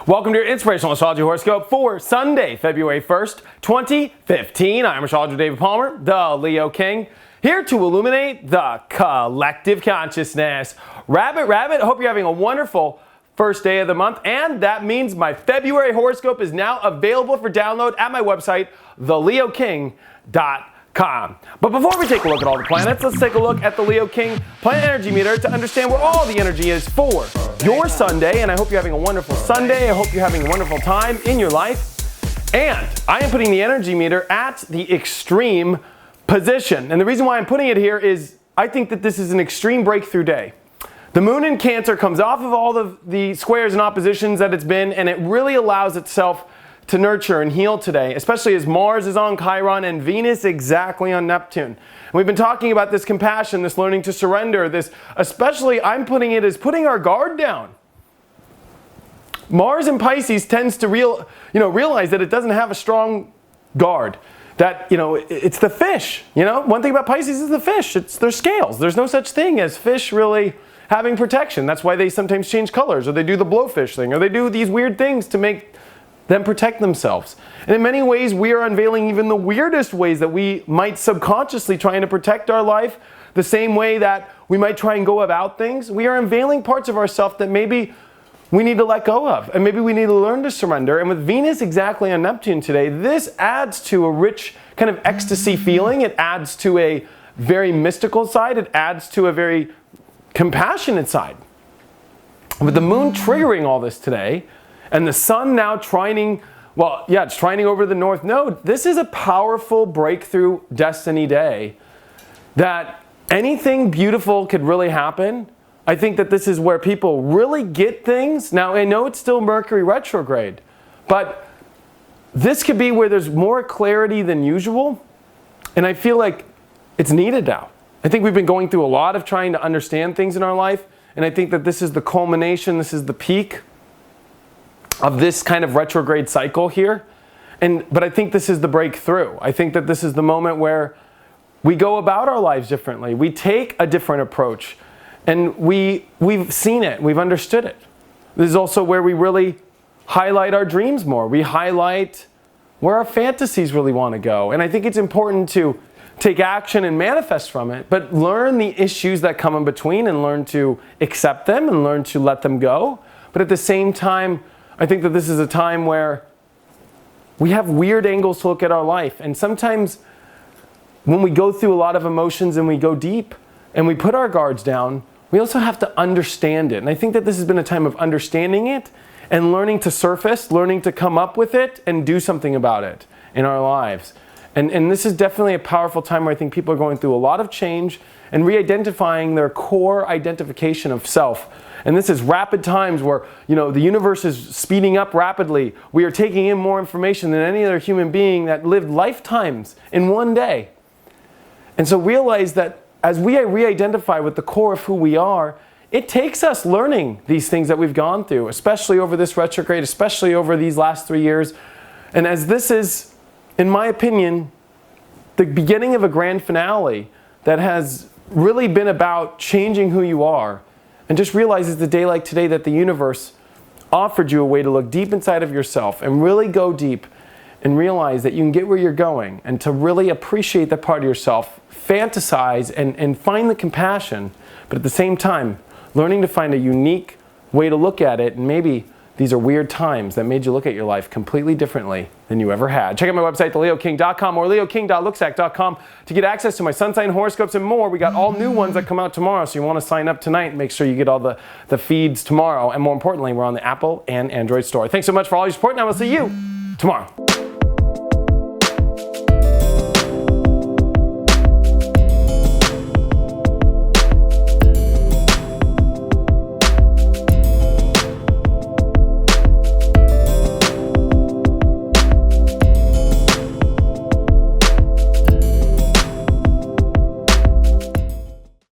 Welcome to your Inspirational Astrology Horoscope for Sunday, February 1st, 2015. I'm astrologer David Palmer, the Leo King, here to illuminate the collective consciousness. Rabbit, hope you're having a wonderful first day of the month, and that means my February horoscope is now available for download at my website, theleoking.com. But before we take a look at all the planets, let's take a look at the Leo King Planet Energy Meter to understand where all the energy is for your Sunday. And I hope you're having a wonderful Sunday. I hope you're having a wonderful time in your life. And I am putting the energy meter at the extreme position. And the reason why I'm putting it here is I think that this is an extreme breakthrough day. The moon in Cancer comes off of all the squares and oppositions that it's been, and it really allows itself to nurture and heal today, especially as Mars is on Chiron and Venus exactly on Neptune. And we've been talking about this compassion, this learning to surrender, this, especially I'm putting it as putting our guard down. Mars in Pisces tends to realize that it doesn't have a strong guard. That, it's the fish. One thing about Pisces is the fish. It's their scales. There's no such thing as fish really having protection. That's why they sometimes change colors, or they do the blowfish thing, or they do these weird things to make them protect themselves. And in many ways, we are unveiling even the weirdest ways that we might subconsciously trying to protect our life, the same way that we might try and go about things. We are unveiling parts of ourselves that maybe we need to let go of, and maybe we need to learn to surrender. And with Venus exactly on Neptune today, this adds to a rich kind of ecstasy feeling. It adds to a very mystical side. It adds to a very compassionate side. With the moon triggering all this today, and the sun now trining, it's trining over the north node. This is a powerful breakthrough destiny day that anything beautiful could really happen. I think that this is where people really get things. Now, I know it's still Mercury retrograde, but this could be where there's more clarity than usual. And I feel like it's needed now. I think we've been going through a lot of trying to understand things in our life. And I think that this is the culmination, this is the peak of this kind of retrograde cycle here. But I think this is the breakthrough. I think that this is the moment where we go about our lives differently. We take a different approach, and we've seen it, we've understood it. This is also where we really highlight our dreams more. We highlight where our fantasies really want to go. And I think it's important to take action and manifest from it, but learn the issues that come in between and learn to accept them and learn to let them go. But at the same time, I think that this is a time where we have weird angles to look at our life. And sometimes when we go through a lot of emotions and we go deep and we put our guards down, we also have to understand it. And I think that this has been a time of understanding it and learning to surface, learning to come up with it and do something about it in our lives. And this is definitely a powerful time where I think people are going through a lot of change and re-identifying their core identification of self. And this is rapid times where, the universe is speeding up rapidly. We are taking in more information than any other human being that lived lifetimes in one day. And so realize that as we re-identify with the core of who we are, it takes us learning these things that we've gone through, especially over this retrograde, especially over these last 3 years. And as this is, in my opinion, the beginning of a grand finale that has really been about changing who you are. And just realize it's a day like today that the universe offered you a way to look deep inside of yourself and really go deep and realize that you can get where you're going, and to really appreciate that part of yourself, fantasize and find the compassion, but at the same time, learning to find a unique way to look at it. And maybe these are weird times that made you look at your life completely differently than you ever had. Check out my website, theleoking.com or leoking.looksack.com to get access to my sun sign horoscopes and more. We got all new ones that come out tomorrow, so you want to sign up tonight and make sure you get all the feeds tomorrow. And more importantly, we're on the Apple and Android store. Thanks so much for all your support, and I will see you tomorrow.